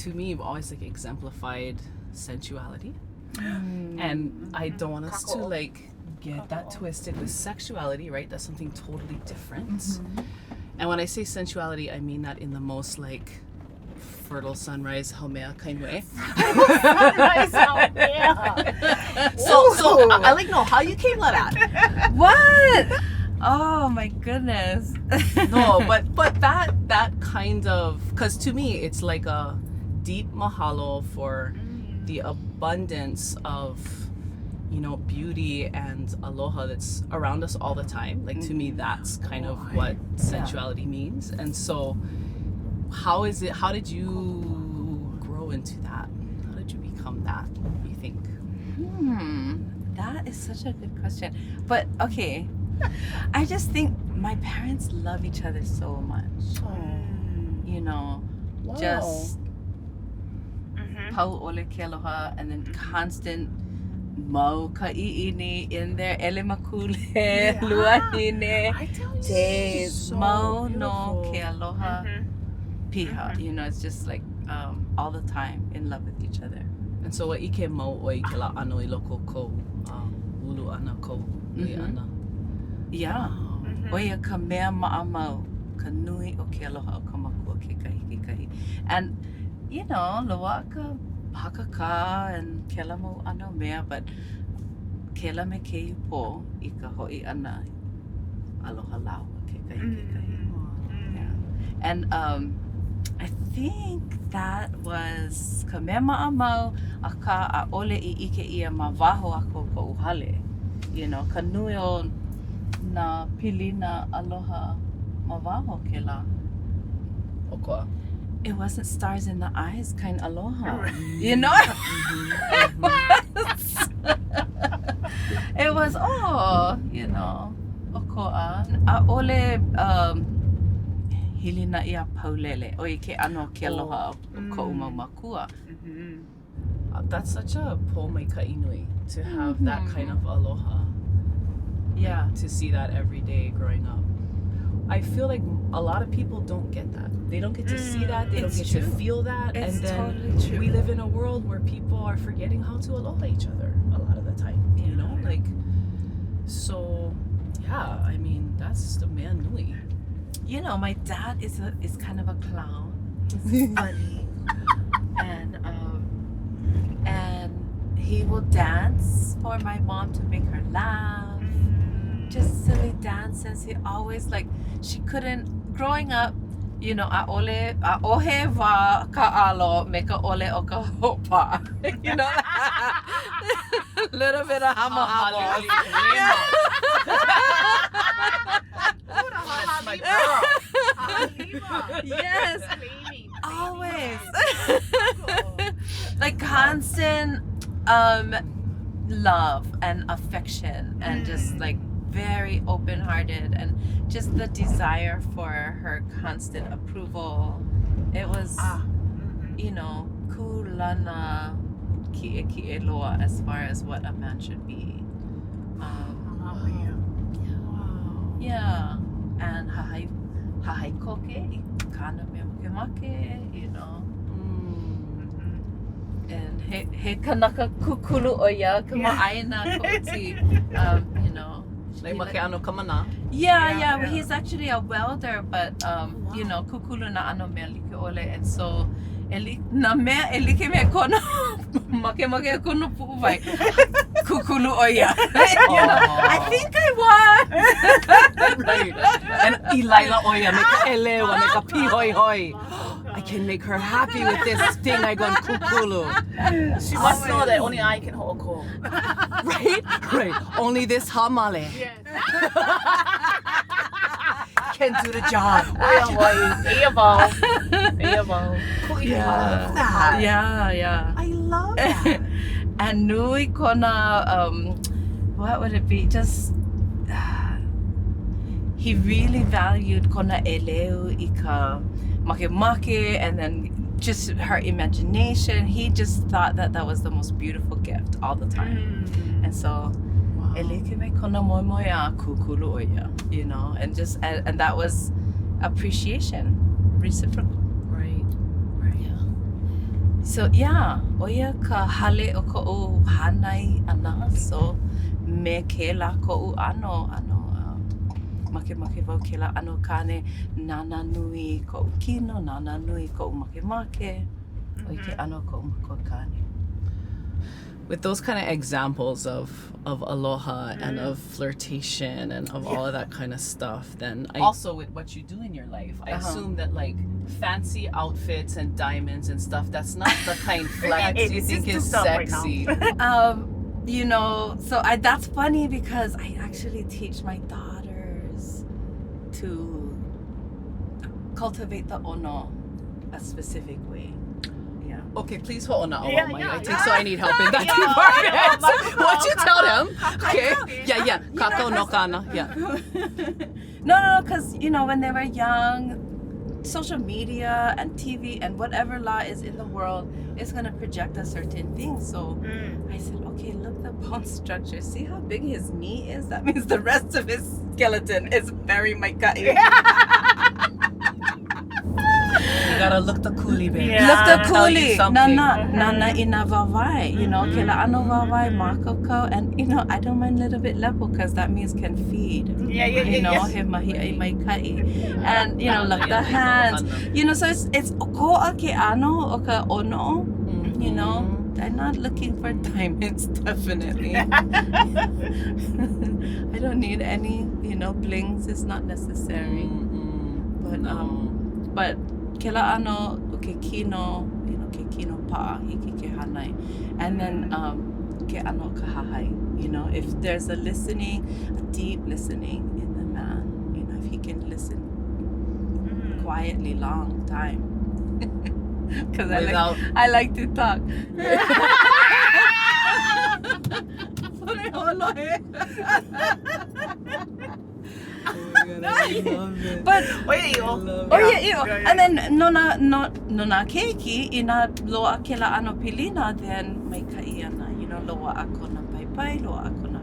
to me, you've always like exemplified sensuality. And I don't want us to like get that twisted with sexuality, right? That's something totally different. And when I say sensuality, I mean that in the most like fertile sunrise haumea kind way. Sunrise haumea. So I like know how you came to that. What? Oh my goodness. No, but that kind of, because to me it's like a deep mahalo for the abundance of, you know, beauty and aloha that's around us all the time. Like to me, that's kind of what sensuality means. And so how did you grow into that? How did you become that, you think? That is such a good question. But okay, I just think my parents love each other so much. You know, just pau ole ke aloha, and then constant mau ka'iini in there, ele makule, luahine, te mau no ke aloha, piha. You know, it's just like all the time in love with each other. And so what ike mau oi ke la ano I loko ko ulu ana ko I ana. Yeah. Oia ka mea ma'amau, ka nui o ke aloha o ka makua ke kahi. And you know, loa ka hakaka and kela mo ano mea, but kela me ke po I ka hoi ana aloha lau ke kahi. Yeah. And I think that was ka mea ma'amau a ka a ole I ike ia ma waho ako ka uhale. You know, ka nui o na pilina aloha ma waho ke la. Okoa. It wasn't stars in the eyes kind aloha. You know? It was, you know, okoa. A ole hilina ia paulele. O I ke ano ke aloha o ko umamakua. That's such a po mai ka'inui to have that kind of aloha. Yeah. To see that every day growing up. I feel like a lot of people don't get that. They don't get to see that. They don't get to feel that. It's and then totally true. we live in a world where people are forgetting how to aloha each other a lot of the time. You know, like, so yeah. I mean, that's the man nui. You know, my dad is kind of a clown. He's funny, and he will dance for my mom to make her laugh. Just silly dances. He always she couldn't, growing up, you know, a ohe wa ka alo me ka ole o ka hopa. You know, little bit of hamo. That's my girl. Yes, always. Like constant love and affection and just like very open-hearted and just the desire for her constant approval. It was, you know, kulana ki loa as far as what a man should be. Yeah, and hahai koke, kana me make, you know. And he kanaka kukulu oya kama aina koti, you know. Like make ano kamana. Yeah. Well, he's actually a welder, but you know, kukulu na ano me like ole, and so na me elike me kono make kono pu'uwai kukulu oya. You know, I think I won. Right. And ilaila oya make ka elewa make ka pihoi. I can make her happy with this thing I got kukulu. She must know that only I can hold cool. Right. Only this hamale can do the job. Yeah. I love that. And nui kona, what would it be? Just he really valued kona ʻŌlelo I ka make, and then just her imagination. He just thought that was the most beautiful gift all the time. And so elike me kona moe a kukulu oia, you know, and just and that was appreciation, reciprocal. Right. Yeah. So yeah, oia ka hale o ko'u hanai ana. So me ke la ko'u ano make wau ke la ano kane nana nui ko'u kino, nana nui ko'u make. Oi ke ano ko'u mako kane. With those kind of examples of aloha and of flirtation and of all of that kind of stuff, then also with what you do in your life, I assume that like fancy outfits and diamonds and stuff, that's not the kind flex you think is sexy. You know, so that's funny because I actually teach my daughters to cultivate the ono a specific way. Okay, please hold on. Yeah, I think so. I need help in that department. What you tell them? Okay. Yeah. Kato no kana. Yeah. No, because you know when they were young, social media and TV and whatever law is in the world is gonna project a certain thing. So I said, okay, look the bone structure. See how big his knee is? That means the rest of his skeleton is very maikai. You gotta look the coolie, baby. Yeah. Look the Tell you coolie. something. Nana ina vavai. You know, ke la ano vavai makoko. And you know, I don't mind a little bit lepo because that means can feed. You know, he mahi ai mai kai. And you know, look the hands. You know, so it's ko'a ke ano o ka ono. You know, they're not looking for diamonds, definitely. I don't need any, you know, blings. It's not necessary. But ke la ano o ke kino, you know, ke kino pa'a hiki ke hanai. And then ke ano ka hahai. You know, if there's a deep listening in the man, you know, if he can listen quietly long time. Because I like to talk. But and then nona keiki ina loa ke la ano pilina, then mai kai ana, you know, loa ako na pai loa ako na